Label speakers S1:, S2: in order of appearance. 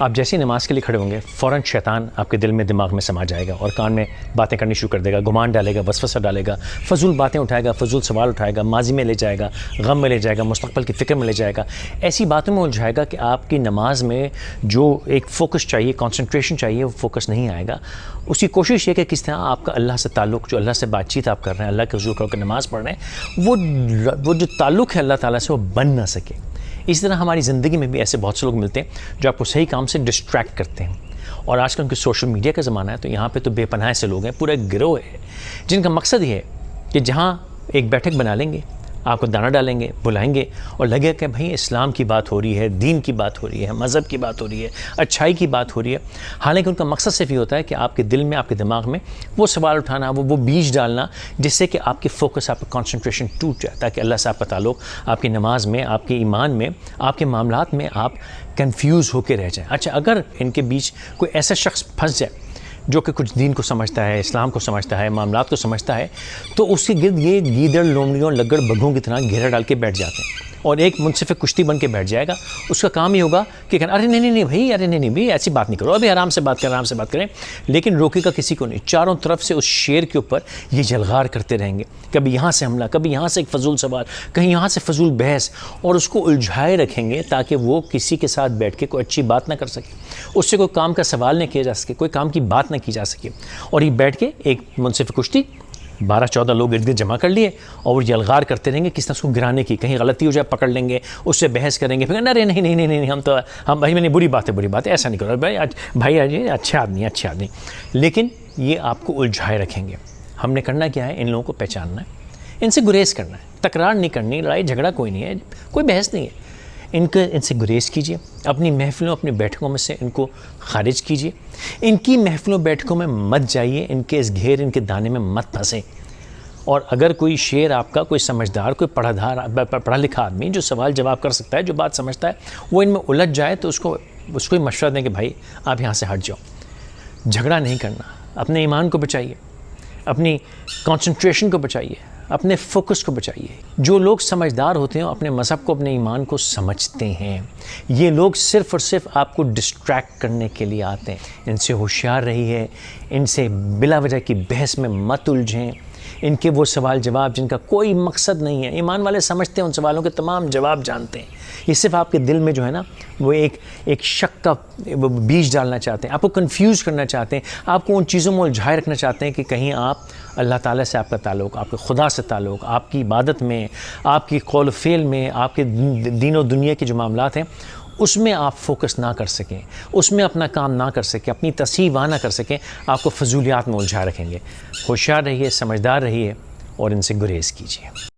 S1: آپ جیسے ہی نماز کے لیے کھڑے ہوں گے فوراً شیطان آپ کے دل میں دماغ میں سما جائے گا اور کان میں باتیں کرنی شروع کر دے گا، گمان ڈالے گا، وسوسہ ڈالے گا، فضول باتیں اٹھائے گا، فضول سوال اٹھائے گا، ماضی میں لے جائے گا، غم میں لے جائے گا، مستقبل کی فکر میں لے جائے گا، ایسی باتوں میں الجھائے گا کہ آپ کی نماز میں جو ایک فوکس چاہیے، کنسنٹریشن چاہیے، وہ فوکس نہیں آئے گا۔ اس کی کوشش یہ کہ کس طرح آپ کا اللہ سے تعلق، جو اللہ سے بات چیت آپ کر رہے ہیں، اللہ کے حضور کر کے نماز پڑھ رہے ہیں، وہ جو تعلق ہے اللہ تعالیٰ سے وہ بن نہ سکے۔ اس طرح ہماری زندگی میں بھی ایسے بہت سے لوگ ملتے ہیں جو آپ کو صحیح کام سے ڈسٹریکٹ کرتے ہیں، اور آج کل ان کے سوشل میڈیا کا زمانہ ہے تو یہاں پہ تو بے پناہ سے لوگ ہیں، پورا ایک گروہ ہے جن کا مقصد یہ ہے کہ جہاں ایک بیٹھک بنا لیں گے، آپ کو دانا ڈالیں گے، بلائیں گے، اور لگے کہ بھائی اسلام کی بات ہو رہی ہے، دین کی بات ہو رہی ہے، مذہب کی بات ہو رہی ہے، اچھائی کی بات ہو رہی ہے، حالانکہ ان کا مقصد صرف یہ ہوتا ہے کہ آپ کے دل میں، آپ کے دماغ میں وہ سوال اٹھانا، وہ بیج ڈالنا جس سے کہ آپ کی فوکس، آپ کا کنسنٹریشن ٹوٹ جائے، تاکہ اللہ سے آپ کا تعلق، آپ کی نماز میں، آپ کے ایمان میں، آپ کے معاملات میں آپ کنفیوز ہو کے رہ جائیں۔ اچھا، اگر ان کے بیچ کوئی ایسا شخص پھنس جائے جو کہ کچھ دین کو سمجھتا ہے، اسلام کو سمجھتا ہے، معاملات کو سمجھتا ہے، تو اس کے گرد یہ گیدڑ، لومڑیوں، لگڑ، بگھوں کی طرح گھیرا ڈال کے بیٹھ جاتے ہیں اور ایک منصف کشتی بن کے بیٹھ جائے گا۔ اس کا کام یہ ہوگا کہ کہنا ارے نہیں بھائی، ارے نہیں بھائی، ایسی بات نہیں کرو، ابھی آرام سے بات کریں، آرام سے بات کریں، لیکن روکے گا کسی کو نہیں۔ چاروں طرف سے اس شیر کے اوپر یہ جلغار کرتے رہیں گے، کبھی یہاں سے حملہ، کبھی یہاں سے ایک فضول سوال، کہیں یہاں سے فضول بحث، اور اس کو الجھائے رکھیں گے تاکہ وہ کسی کے ساتھ بیٹھ کے کوئی اچھی بات نہ کر سکے، اس سے کوئی کام کا سوال نہ کیا جا سکے، کوئی کام کی بات نہ کی جا سکے، اور یہ بیٹھ کے ایک منصف کشتی 12-14 لوگ ارد گرد جمع کر لیے اور وہ یلغار کرتے رہیں گے کس طرح اس کو گرانے کی، کہیں غلطی ہو جائے پکڑ لیں گے، اس سے بحث کریں گے، پھر ارے نہیں ہم بھائی، میں نے بری بات ہے، ایسا نہیں کرو بھائی اچھے آدمی، لیکن یہ آپ کو الجھائے رکھیں گے۔ ہم نے کرنا کیا ہے؟ ان لوگوں کو پہچاننا ہے، ان سے گریز کرنا ہے، تکرار نہیں کرنی، لڑائی جھگڑا کوئی نہیں ہے، کوئی بحث نہیں ہے، ان سے گریز کیجیے، اپنی محفلوں، اپنی بیٹھکوں میں سے ان کو خارج کیجیے، ان کی محفلوں بیٹھکوں میں مت جائیے، ان کے اس گھیر، ان کے دانے میں مت پھنسیں۔ اور اگر کوئی شیر آپ کا، کوئی سمجھدار، کوئی پڑھا لکھا آدمی جو سوال جواب کر سکتا ہے، جو بات سمجھتا ہے، وہ ان میں الجھ جائے تو اس کو ہی مشورہ دیں کہ بھائی آپ یہاں سے ہٹ جاؤ۔ جھگڑا نہیں کرنا، اپنے ایمان کو بچائیے، اپنی کنسنٹریشن کو بچائیے، اپنے فوکس کو بچائیے۔ جو لوگ سمجھدار ہوتے ہیں اپنے مذہب کو، اپنے ایمان کو سمجھتے ہیں، یہ لوگ صرف اور صرف آپ کو ڈسٹریکٹ کرنے کے لیے آتے ہیں۔ ان سے ہوشیار رہیے، ان سے بلا وجہ کی بحث میں مت الجھیں، ان کے وہ سوال جواب جن کا کوئی مقصد نہیں ہے، ایمان والے سمجھتے ہیں ان سوالوں کے تمام جواب جانتے ہیں، یہ صرف آپ کے دل میں جو ہے نا وہ ایک شک کا بیج ڈالنا چاہتے ہیں، آپ کو کنفیوز کرنا چاہتے ہیں، آپ کو ان چیزوں میں الجھائے رکھنا چاہتے ہیں کہ کہیں آپ اللہ تعالیٰ سے آپ کا تعلق، آپ کے خدا سے تعلق، آپ کی عبادت میں، آپ کی قول و فعل میں، آپ کے دین و دنیا کے جو معاملات ہیں اس میں آپ فوکس نہ کر سکیں، اس میں اپنا کام نہ کر سکیں، اپنی تصحیح وہاں نہ کر سکیں، آپ کو فضولیات میں الجھا رکھیں گے۔ ہوشیار رہیے، سمجھدار رہیے اور ان سے گریز کیجیے۔